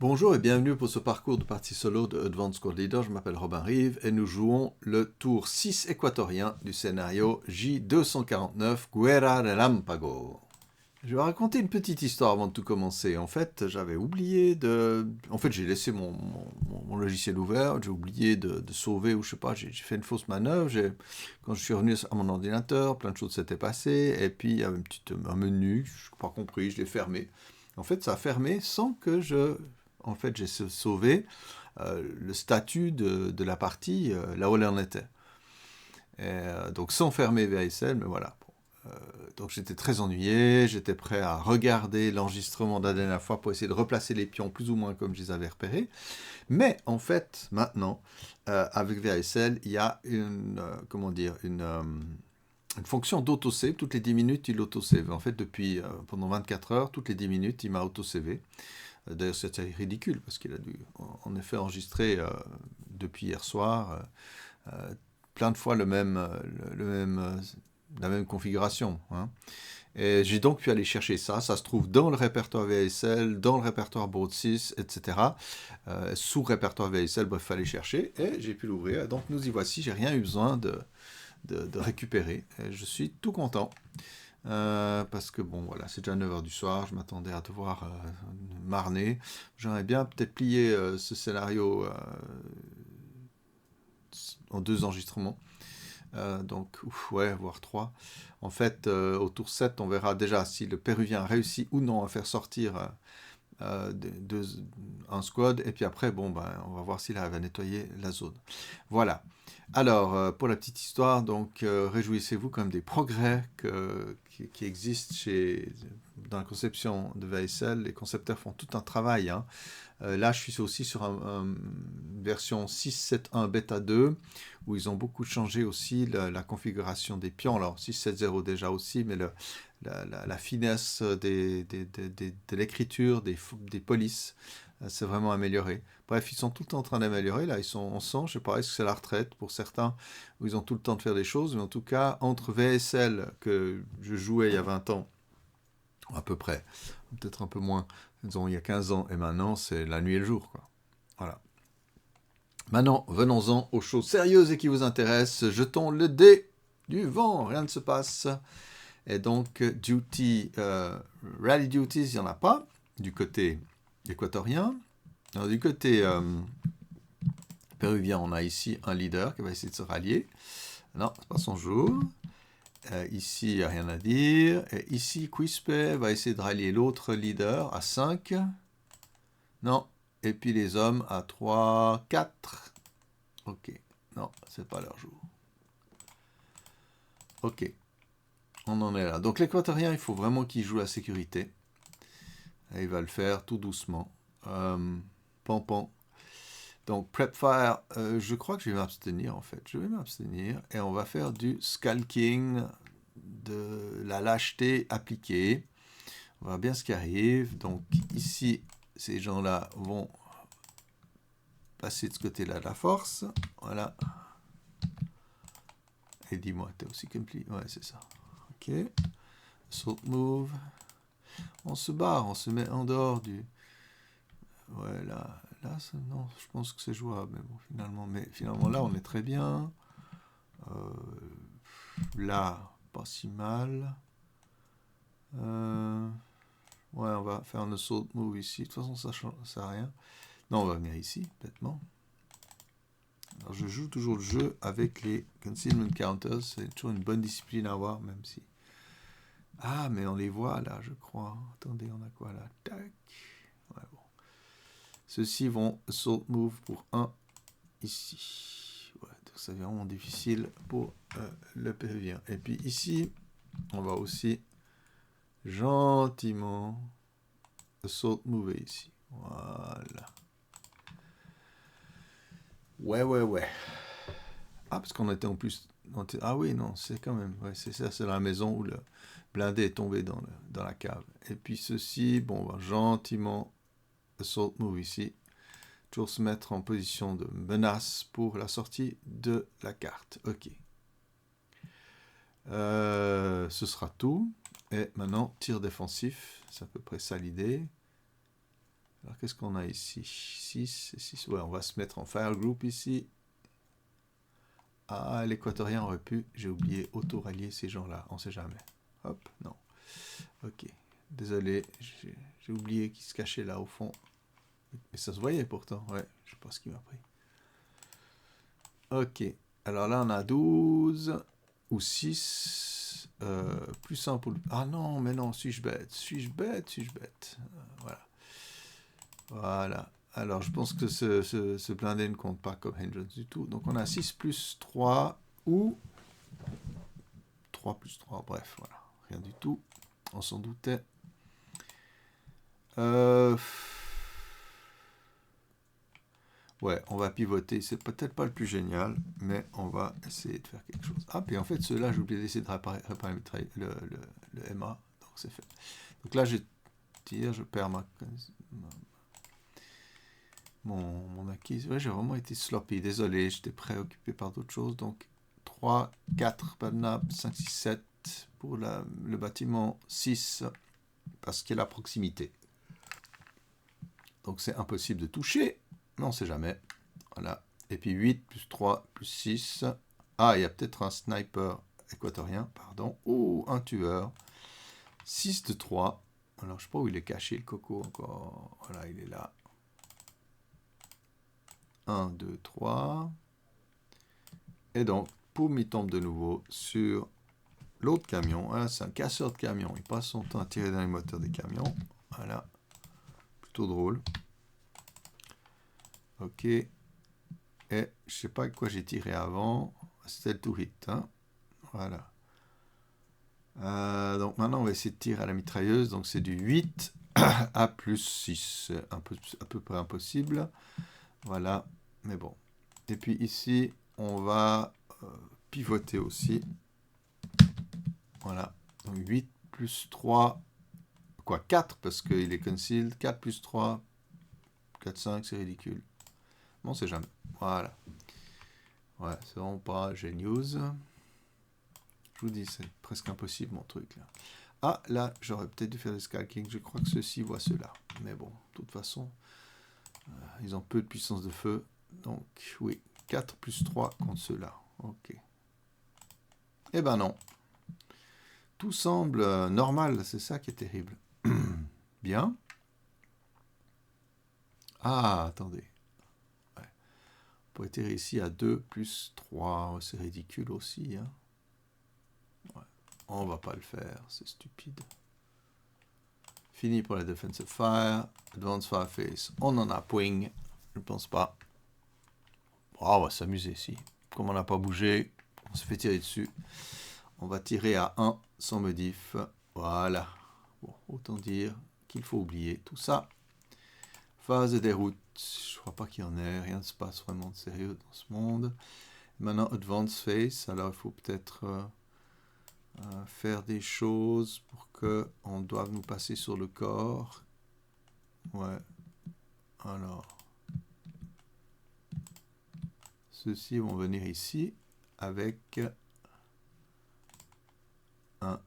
Bonjour et bienvenue pour ce parcours de partie solo de Advanced Squad Leader. Je m'appelle Robin Rive et nous jouons le tour 6 équatorien du scénario J249 Guerra Relámpago. Je vais raconter une petite histoire avant de tout commencer. En fait, j'avais oublié de... En fait, j'ai laissé mon logiciel ouvert, j'ai oublié de sauver, ou je sais pas, j'ai fait une fausse manœuvre. Quand je suis revenu à mon ordinateur, plein de choses s'étaient passées, et puis il y avait un menu, je n'ai pas compris, je l'ai fermé. En fait, ça a fermé sans que j'ai sauvé le statut de la partie là où elle en était. Donc sans fermer VSL, mais voilà. Donc j'étais très ennuyé, j'étais prêt à regarder l'enregistrement de la dernière fois pour essayer de replacer les pions plus ou moins comme je les avais repérés. Mais en fait, maintenant, avec VSL, il y a une fonction d'autosave. Toutes les 10 minutes, il autosave. En fait, depuis pendant 24 heures, toutes les 10 minutes, il m'a autosavé. D'ailleurs, c'était ridicule parce qu'il a dû en effet enregistrer depuis hier soir plein de fois la même configuration. Hein. Et j'ai donc pu aller chercher ça. Ça se trouve dans le répertoire VSL, dans le répertoire Broad 6, etc. Sous répertoire VSL, bref, il fallait chercher. Et j'ai pu l'ouvrir. Donc nous y voici. J'ai rien eu besoin de récupérer. Et je suis tout content. Parce que bon, voilà, c'est déjà 9h du soir, je m'attendais à devoir marner. J'aurais bien peut-être plié ce scénario en 2 enregistrements. Donc, voire 3. En fait, au tour 7, on verra déjà si le Péruvien réussit ou non à faire sortir un squad. Et puis après, on va voir s'il arrive à nettoyer la zone. Voilà. Alors, pour la petite histoire, donc, réjouissez-vous quand même des progrès qui existent dans la conception de VSL. Les concepteurs font tout un travail. Hein. Là, je suis aussi sur une version 6.7.1 bêta 2, où ils ont beaucoup changé aussi la configuration des pions. Alors, 6.7.0 déjà aussi, mais la finesse de l'écriture, des polices, c'est vraiment amélioré. Bref, ils sont tout le temps en train d'améliorer. Là, on sent, je ne sais pas, est-ce que c'est la retraite pour certains, où ils ont tout le temps de faire des choses, mais en tout cas, entre VSL, que je jouais il y a 20 ans, à peu près, peut-être un peu moins, disons il y a 15 ans, et maintenant, c'est la nuit et le jour, quoi. Voilà. Maintenant, venons-en aux choses sérieuses et qui vous intéressent. Jetons le dé du vent, rien ne se passe. Et donc, rally duties, il n'y en a pas, du côté équatorien. Alors, du côté péruvien, on a ici un leader qui va essayer de se rallier. Non, c'est pas son jour. Ici, il n'y a rien à dire. Et ici, Quispe va essayer de rallier l'autre leader à 5. Non. Et puis les hommes à 3, 4. Ok. Non, c'est pas leur jour. Ok. On en est là. Donc l'équatorien, il faut vraiment qu'il joue la sécurité. Et il va le faire tout doucement. Pan. Donc prep fire, je crois que je vais m'abstenir en fait. Je vais m'abstenir. Et on va faire du skulking, de la lâcheté appliquée. On verra bien ce qui arrive. Donc ici, ces gens-là vont passer de ce côté-là de la force. Voilà. Et dis-moi, t'es aussi complete. Ouais, c'est ça. Ok. Assault move. On se barre, on se met en dehors du... Ouais, là non, je pense que c'est jouable. Mais finalement, là, on est très bien. Là, pas si mal. Ouais, on va faire un assault move ici. De toute façon, ça ne sert à rien. Non, on va venir ici, bêtement. Alors, je joue toujours le jeu avec les concealment counters. C'est toujours une bonne discipline à avoir, même si... Ah, mais on les voit là, je crois. Attendez, on a quoi là? Tac. Ouais, bon. Ceux-ci vont assault move pour 1 ici. Ouais, donc ça devient vraiment difficile pour le péruvien. Et puis ici, on va aussi gentiment assault move ici. Voilà. Ouais. Ah, parce qu'on était en plus... Ah oui, non, c'est quand même... Ouais, c'est ça, c'est la maison où le blindé est tombé dans la cave. Et puis ceci, on va gentiment assault move ici. Toujours se mettre en position de menace pour la sortie de la carte. Ok. Ce sera tout. Et maintenant, tir défensif. C'est à peu près ça l'idée. Alors, qu'est-ce qu'on a ici? 6 et 6. Ouais, on va se mettre en fire group ici. Ah, l'équatorien aurait pu, j'ai oublié, auto-rallier ces gens-là. On sait jamais. Hop, non. Ok. Désolé, j'ai oublié qu'il se cachait là au fond. Mais ça se voyait pourtant. Ouais, je sais pas ce qui m'a pris. Ok. Alors là, on a 12 ou 6. Plus 1 pour le... Ah non, mais non, suis-je bête? Suis-je bête? Suis-je bête? Voilà. Voilà. Alors, je pense que ce blindé ne compte pas comme hindrance du tout. Donc, on a 6 plus 3 ou 3 plus 3. Bref, voilà. Rien du tout. On s'en doutait. Ouais, on va pivoter. C'est peut-être pas le plus génial, mais on va essayer de faire quelque chose. Ah, puis en fait, ceux-là, j'ai oublié d'essayer de réparer le MA. Donc, c'est fait. Donc là, je tire, je perds mon acquise. Ouais, j'ai vraiment été sloppy. Désolé, j'étais préoccupé par d'autres choses. Donc, 3, 4, Badnap, 5, 6, 7 pour le bâtiment. 6, parce qu'il y a la proximité. Donc, c'est impossible de toucher. Mais on ne sait jamais. Voilà. Et puis 8 plus 3 plus 6. Ah, il y a peut-être un sniper équatorien, pardon. Oh, un tueur. 6 de 3. Alors, je ne sais pas où il est caché, le coco, encore. Voilà, il est là. 1, 2, 3. Et donc, poum, il tombe de nouveau sur l'autre camion. Ah, c'est un casseur de camion. Il passe son temps à tirer dans les moteurs des camions. Voilà. Plutôt drôle. Ok. Et je sais pas avec quoi j'ai tiré avant. C'était le to hit. Hein. Voilà. Donc maintenant, on va essayer de tirer à la mitrailleuse. Donc c'est du 8 à plus 6. À peu près impossible. Voilà. Mais bon. Et puis ici, on va pivoter aussi. Voilà. Donc 8 plus 3. Quoi, 4 parce qu'il est concealed. 4 plus 3. 4, 5, c'est ridicule. Bon, on sait jamais. Voilà. Ouais, c'est vraiment pas géniose. Je vous dis, c'est presque impossible mon truc là. Ah, là, j'aurais peut-être dû faire des scalking. Je crois que ceux-ci voient ceux-là. Mais bon, de toute façon, ils ont peu de puissance de feu. Donc, oui, 4 plus 3 contre ceux-là. Ok. Eh ben non. Tout semble normal, c'est ça qui est terrible. Bien. Ah, attendez. Ouais. On pourrait tirer ici à 2 plus 3. C'est ridicule aussi. Hein. Ouais. On va pas le faire, c'est stupide. Fini pour la defensive fire. Advanced fire face. On en a point. Je ne pense pas. Oh, on va s'amuser ici. Comme on n'a pas bougé, on se fait tirer dessus. On va tirer à 1 sans modif. Voilà. Bon, autant dire qu'il faut oublier tout ça. Phase de déroute. Je ne crois pas qu'il y en ait. Rien ne se passe vraiment de sérieux dans ce monde. Maintenant, advanced face. Alors, il faut peut-être faire des choses pour qu'on doive nous passer sur le corps. Ouais. Alors. Ceux-ci vont venir ici avec un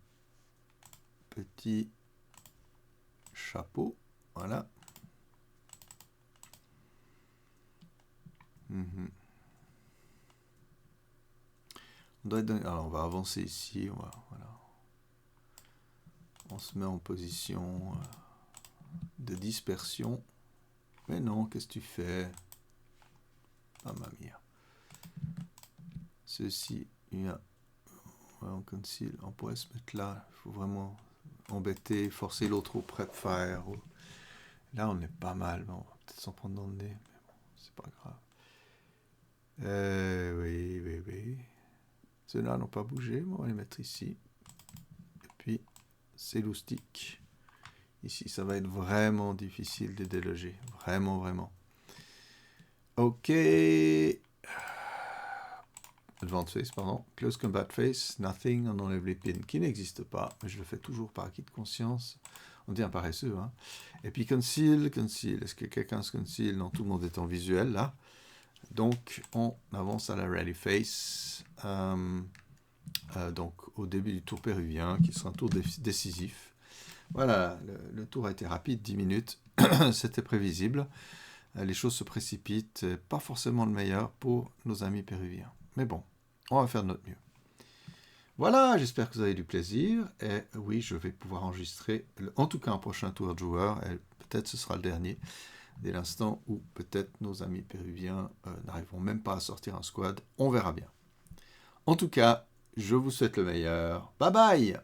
petit chapeau. Voilà. Alors, on va avancer ici. Voilà. On se met en position de dispersion. Mais non, qu'est-ce que tu fais? Mamma mia. Ceci, il y a... on conceal. On pourrait se mettre là. Il faut vraiment embêter, forcer l'autre au prep fire. Là, on est pas mal. Bon, on va peut-être s'en prendre dans le nez. Mais bon, c'est pas grave. Oui. Ceux-là n'ont pas bougé. On va les mettre ici. Et puis, c'est loustique. Ici, ça va être vraiment difficile de déloger. Vraiment. Ok. Advanced face, pardon. Close combat face. Nothing. On enlève les pins qui n'existent pas. Mais je le fais toujours par acquis de conscience. On dit un paresseux. Hein. Et puis conceal. Est-ce que quelqu'un se conceal? Non, tout le monde est en visuel là. Donc, on avance à la rally face. Donc, au début du tour péruvien, qui sera un tour décisif. Voilà, le tour a été rapide, 10 minutes. C'était prévisible. Les choses se précipitent. Pas forcément le meilleur pour nos amis péruviens. Mais bon, on va faire de notre mieux. Voilà, j'espère que vous avez du plaisir. Et oui, je vais pouvoir enregistrer, en tout cas un prochain tour de joueur. Et peut-être ce sera le dernier. Dès l'instant où peut-être nos amis péruviens n'arriveront même pas à sortir un squad. On verra bien. En tout cas, je vous souhaite le meilleur. Bye bye!